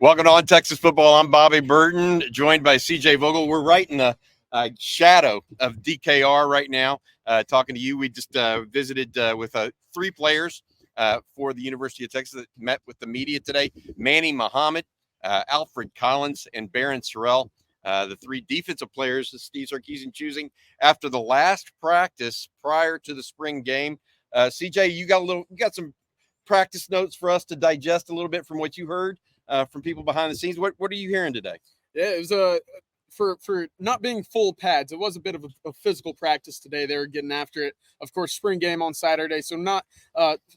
Welcome to On Texas Football. I'm Bobby Burton, joined by CJ Vogel. We're right in the shadow of DKR right now, talking to you. We just visited with three players for the University of Texas that met with the media today. Manny Muhammad, Alfred Collins, and Barron Sorrell, the three defensive players that Steve Sarkisian choosing after the last practice prior to the spring game. CJ, you got some practice notes for us to digest a little bit from what you heard from people behind the scenes. What are you hearing today? Yeah, it was for not being full pads. It was a bit of a physical practice today. They were getting after it. Of course, spring game on Saturday, so not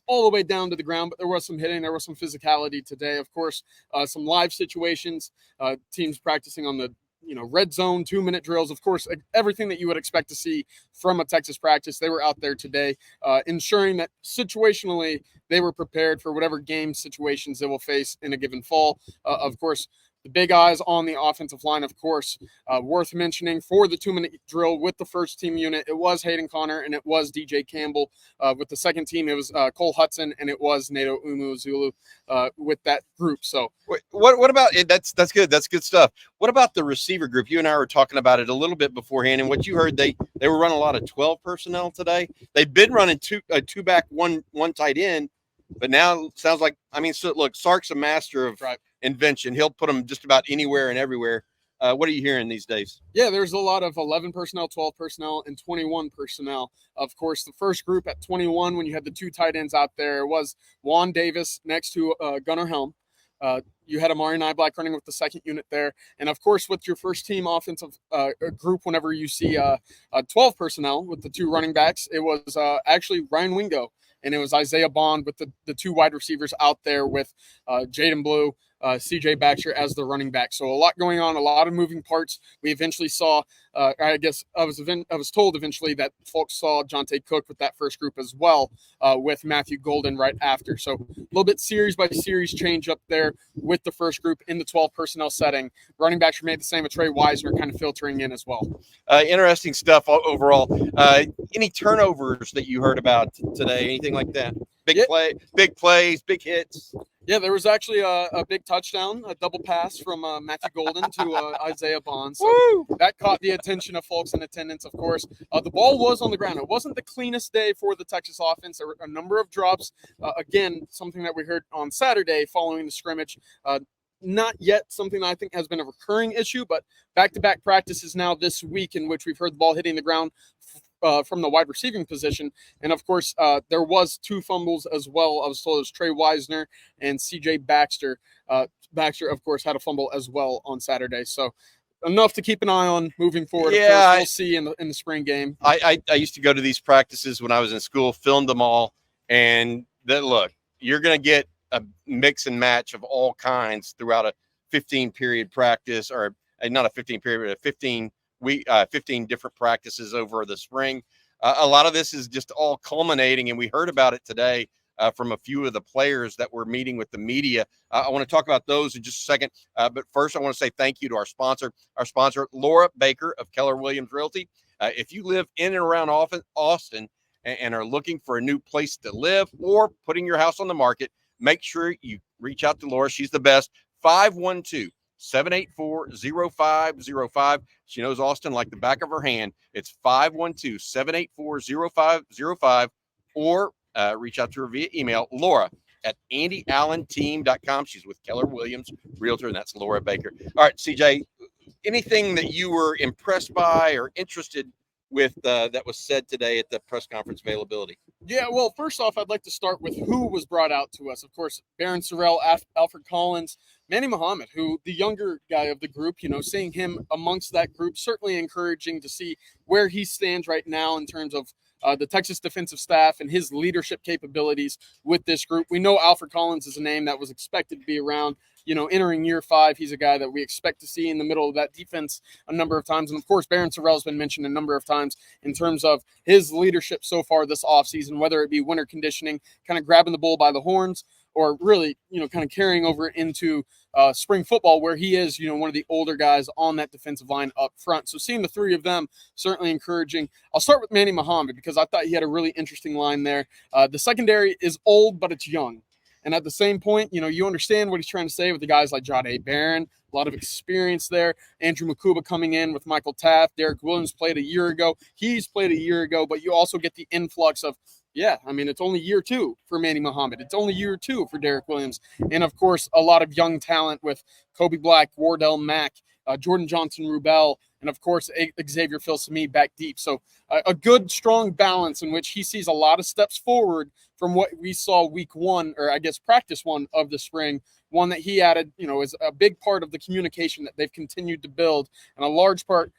all the way down to the ground, but there was some hitting, there was some physicality today. Of course, some live situations, teams practicing on the red zone, 2-minute drills. Of course, everything that you would expect to see from a Texas practice. They were out there today, ensuring that situationally they were prepared for whatever game situations they will face in a given fall. Of course, the big eyes on the offensive line, of course, worth mentioning for the 2-minute drill with the first team unit. It was Hayden Connor and it was DJ Campbell. With the second team, it was Cole Hudson and it was Nato Umuzulu with that group. So what about it? That's good. That's good stuff. What about the receiver group? You and I were talking about it a little bit beforehand, and what you heard, they were running a lot of 12 personnel today. They've been running two back, one tight end, but now it sounds like, so look, Sark's a master of invention. He'll put them just about anywhere and everywhere. What are you hearing these days? Yeah, there's a lot of 11 personnel, 12 personnel, and 21 personnel. Of course, the first group at 21, when you had the two tight ends out there, was Juan Davis next to Gunnar Helm. You had Amari Nyblack running with the second unit there. And, of course, with your first team offensive group, whenever you see 12 personnel with the two running backs, it was actually Ryan Wingo. And it was Isaiah Bond with the two wide receivers out there with Jaden Blue, CJ Baxter as the running back. So a lot going on, a lot of moving parts. We eventually saw, I was told eventually that folks saw Jonte Cook with that first group as well, with Matthew Golden right after. So a little bit series by series change up there with the first group in the 12 personnel setting. Running backs remained the same with Trey Wisner kind of filtering in as well. Interesting stuff overall. Any turnovers that you heard about today? Anything like that? Big plays, big hits. Yeah, there was actually a big touchdown, a double pass from Matthew Golden to Isaiah Bond. So that caught the attention of folks in attendance, of course. The ball was on the ground. It wasn't the cleanest day for the Texas offense. There were a number of drops. Again, something that we heard on Saturday following the scrimmage. Not yet something I think has been a recurring issue, but back-to-back practices now this week in which we've heard the ball hitting the ground from the wide receiving position. And, of course, there was two fumbles as well. I was told it was Trey Wisner and CJ Baxter. Baxter, of course, had a fumble as well on Saturday. So enough to keep an eye on moving forward. Yeah, of course, we'll see in the spring game. I used to go to these practices when I was in school, filmed them all, and look, you're going to get a mix and match of all kinds throughout a 15-period practice, or not a 15-period, but a 15 different practices over the spring. A lot of this is just all culminating, and we heard about it today from a few of the players that were meeting with the media. I want to talk about those in just a second, but first I want to say thank you to our sponsor, Laura Baker of Keller Williams Realty. If you live in and around Austin and are looking for a new place to live or putting your house on the market, make sure you reach out to Laura. She's the best. 512-784-0505. She knows Austin like the back of her hand. It's 512-784-0505, or reach out to her via email, Laura at AndyAllenTeam.com. She's with Keller Williams Realtor, and that's Laura Baker. All right, CJ, anything that you were impressed by or interested with that was said today at the press conference availability? Yeah, well, first off, I'd like to start with who was brought out to us. Of course, Barron Sorrell, Alfred Collins, Manny Muhammad, who the younger guy of the group, seeing him amongst that group, certainly encouraging to see where he stands right now in terms of the Texas defensive staff and his leadership capabilities with this group. We know Alfred Collins is a name that was expected to be around, entering year 5. He's a guy that we expect to see in the middle of that defense a number of times. And, of course, Barron Sorrell has been mentioned a number of times in terms of his leadership so far this offseason, whether it be winter conditioning, kind of grabbing the bull by the horns, or really, kind of carrying over into spring football where he is, one of the older guys on that defensive line up front. So seeing the three of them, certainly encouraging. I'll start with Manny Muhammad because I thought he had a really interesting line there. The secondary is old, but it's young. And at the same point, you understand what he's trying to say with the guys like Jahdae Barron, a lot of experience there. Andrew Makuba coming in with Michael Taft. Derek Williams played a year ago. He's played a year ago, but you also get the influx of, it's only year 2 for Manny Muhammad. It's only year 2 for Derek Williams. And, of course, a lot of young talent with Kobe Black, Wardell Mack, Jordan Johnson-Rubel, and, of course, Xavier Phil-Sami back deep. So a good, strong balance in which he sees a lot of steps forward from what we saw week 1, or I guess practice 1 of the spring. One that he added, is a big part of the communication that they've continued to build. And a large part,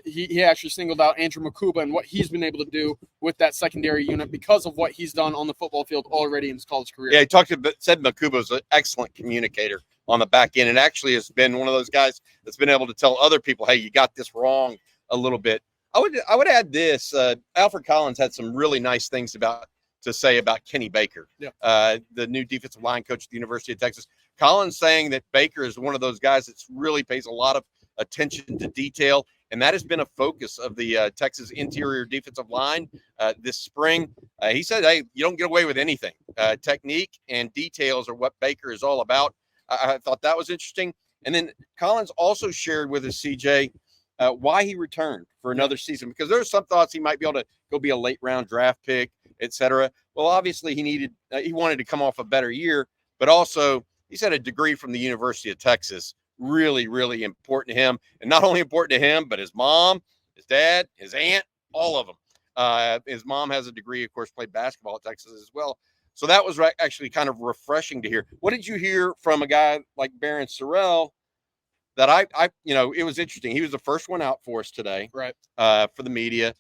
he actually singled out Andrew Makuba and what he's been able to do with that secondary unit because of what he's done on the football field already in his college career. Yeah, said Makuba was an excellent communicator on the back end, and actually has been one of those guys that's been able to tell other people, hey, you got this wrong a little bit. I would add this. Alfred Collins had some really nice things to say about Kenny Baker, the new defensive line coach at the University of Texas. Collins saying that Baker is one of those guys that really pays a lot of attention to detail, and that has been a focus of the Texas interior defensive line this spring. He said, hey, you don't get away with anything. Technique and details are what Baker is all about. I thought that was interesting. And then Collins also shared with us, CJ, why he returned for another season, because there were some thoughts he might be able to go be a late round draft pick, etc. Well, obviously he wanted to come off a better year, but also he's had a degree from the University of Texas, really, really important to him. And not only important to him, but his mom, his dad, his aunt, all of them. His mom has a degree, of course, played basketball at Texas as well. So that was actually kind of refreshing to hear. What did you hear from a guy like Barron Sorrell that it was interesting. He was the first one out for us today, right? For the media.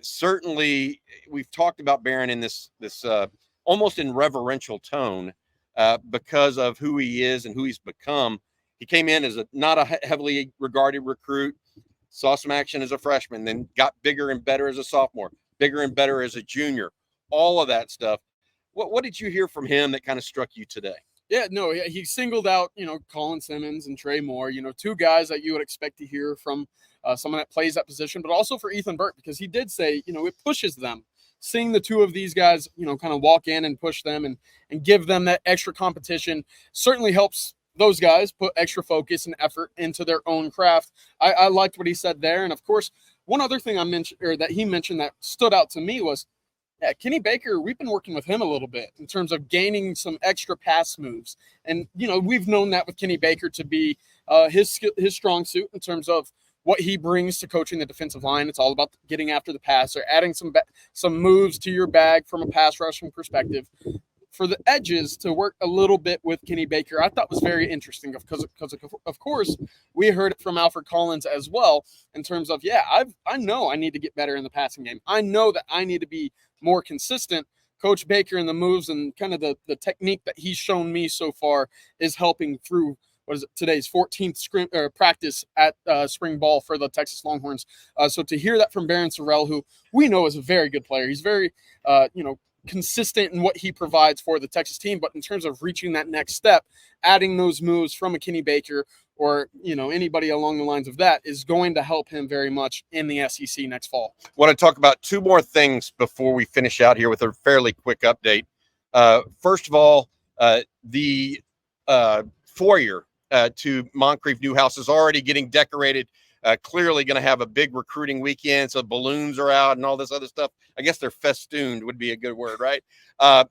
Certainly, we've talked about Barron in this almost in reverential tone because of who he is and who he's become. He came in as not a heavily regarded recruit, saw some action as a freshman, then got bigger and better as a sophomore, bigger and better as a junior, all of that stuff. What did you hear from him that kind of struck you today? Yeah, no, he singled out, Colin Simmons and Trey Moore, 2 guys that you would expect to hear from someone that plays that position, but also for Ethan Burke, because he did say, it pushes them. Seeing the 2 of these guys, kind of walk in and push them and give them that extra competition certainly helps those guys put extra focus and effort into their own craft. I liked what he said there. And of course, one other thing that he mentioned that stood out to me was, Kenny Baker, we've been working with him a little bit in terms of gaining some extra pass moves. And, we've known that with Kenny Baker to be his strong suit in terms of what he brings to coaching the defensive line. It's all about getting after the passer, adding some moves to your bag from a pass rushing perspective. For the edges to work a little bit with Kenny Baker, I thought was very interesting because of course, we heard it from Alfred Collins as well in terms of, I know I need to get better in the passing game. I know that I need to be more consistent. Coach Baker and the moves and kind of the technique that he's shown me so far is helping through today's 14th practice at spring ball for the Texas Longhorns. So to hear that from Barron Sorrell, who we know is a very good player, he's very, consistent in what he provides for the Texas team, but in terms of reaching that next step, adding those moves from a Kenny Baker or anybody along the lines of that is going to help him very much in the SEC next fall. I want to talk about 2 more things before we finish out here with a fairly quick update. First of all, the foyer to Moncrief Newhouse is already getting decorated. Clearly going to have a big recruiting weekend, so balloons are out and all this other stuff. I guess they're festooned would be a good word, right? A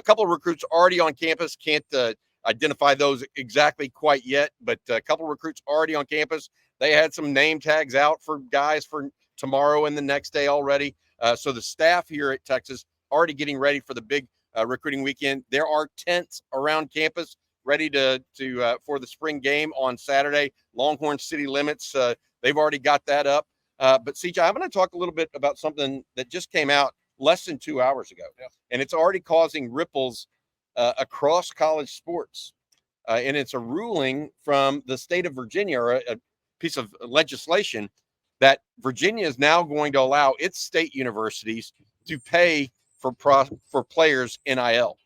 couple of recruits already on campus. Can't identify those exactly quite yet, but a couple of recruits already on campus. They had some name tags out for guys for tomorrow and the next day already. So the staff here at Texas already getting ready for the big recruiting weekend. There are tents around campus ready to for the spring game on Saturday. Longhorn City Limits, they've already got that up. But CJ, I'm going to talk a little bit about something that just came out less than 2 hours ago, and it's already causing ripples across college sports. And it's a ruling from the state of Virginia, or a piece of legislation that Virginia is now going to allow its state universities to pay for players' NIL.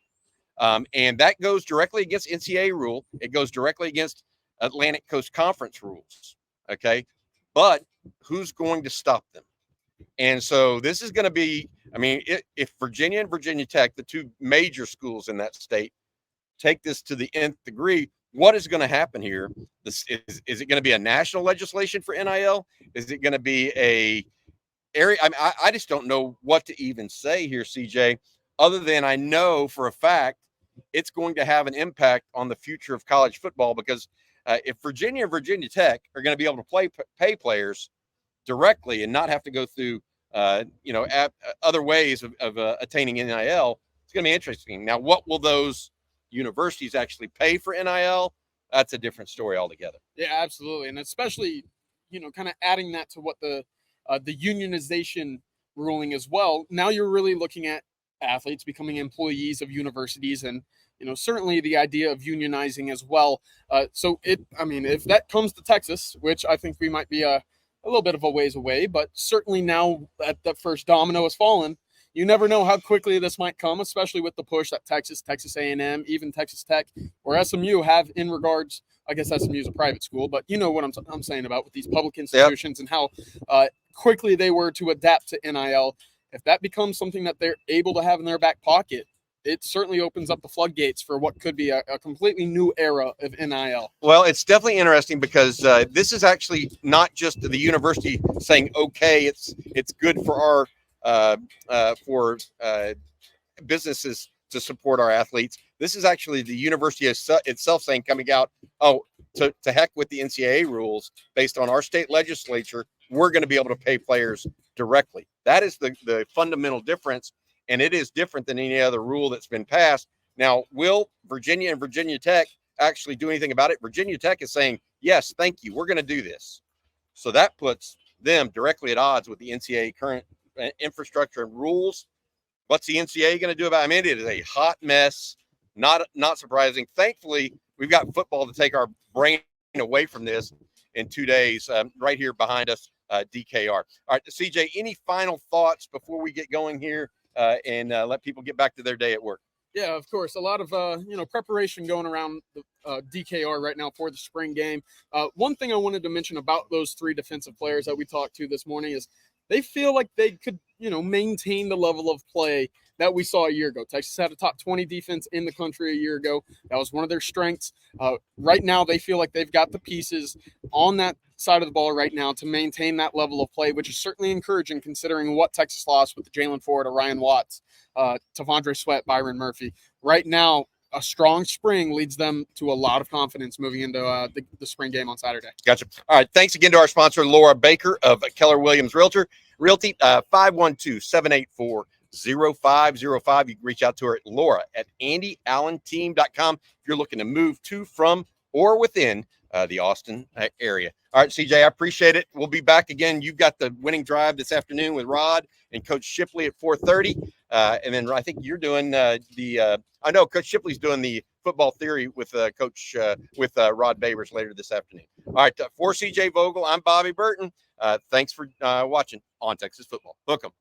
And that goes directly against NCAA rule. It goes directly against Atlantic Coast Conference rules. Okay. But who's going to stop them? And so this is going to be, if Virginia and Virginia Tech, the 2 major schools in that state, take this to the nth degree, what is going to happen here? This is it going to be a national legislation for NIL? Is it going to be a area? I mean, I just don't know what to even say here, CJ, other than I know for a fact it's going to have an impact on the future of college football, because if Virginia and Virginia Tech are going to be able to pay players directly and not have to go through other ways of attaining NIL, it's going to be interesting. Now, what will those universities actually pay for NIL? That's a different story altogether. Yeah, absolutely, and especially kind of adding that to what the unionization ruling as well. Now you're really looking at athletes becoming employees of universities, and certainly the idea of unionizing as well. If that comes to Texas, which I think we might be a little bit of a ways away, but certainly now that first domino has fallen, you never know how quickly this might come, especially with the push that Texas A&M, even Texas Tech or SMU have in regards. I guess SMU is a private school, but you know what I'm saying about with these public institutions. Yep. And how quickly they were to adapt to NIL. If that becomes something that they're able to have in their back pocket, it certainly opens up the floodgates for what could be a completely new era of NIL. Well, it's definitely interesting because this is actually not just the university saying, okay, it's good for our businesses to support our athletes. This is actually the university itself saying, coming out, to heck with the NCAA rules. Based on our state legislature, we're going to be able to pay players directly. That is the fundamental difference, and it is different than any other rule that's been passed. Now, will Virginia and Virginia Tech actually do anything about it? Virginia Tech is saying, yes, thank you, we're going to do this. So that puts them directly at odds with the NCAA current infrastructure and rules. What's the NCAA going to do about it? I mean, it is a hot mess. Not surprising. Thankfully, we've got football to take our brain away from this in 2 days. Right here behind us, DKR. All right, CJ, any final thoughts before we get going here and let people get back to their day at work? Yeah, of course. A lot of preparation going around the DKR right now for the spring game. One thing I wanted to mention about those three defensive players that we talked to this morning is they feel like they could, maintain the level of play that we saw a year ago. Texas had a top 20 defense in the country a year ago. That was one of their strengths. Right now, they feel like they've got the pieces on that side of the ball right now to maintain that level of play, which is certainly encouraging considering what Texas lost with Jalen Ford, Ryan Watts, Tavondre Sweat, Byron Murphy. Right now, a strong spring leads them to a lot of confidence moving into the spring game on Saturday. Gotcha. All right. Thanks again to our sponsor, Laura Baker of Keller Williams Realty, 512-784-0505. You can reach out to her at Laura at AndyAllenTeam.com if you're looking to move to, from, or within the Austin area. All right, CJ, I appreciate it. We'll be back again. You've got the winning drive this afternoon with Rod and Coach Shipley at 4:30. And then I think you're doing I know Coach Shipley's doing the football theory with Rod Babers later this afternoon. All right, for CJ Vogel, I'm Bobby Burton. Thanks for watching On Texas Football. Hook 'em.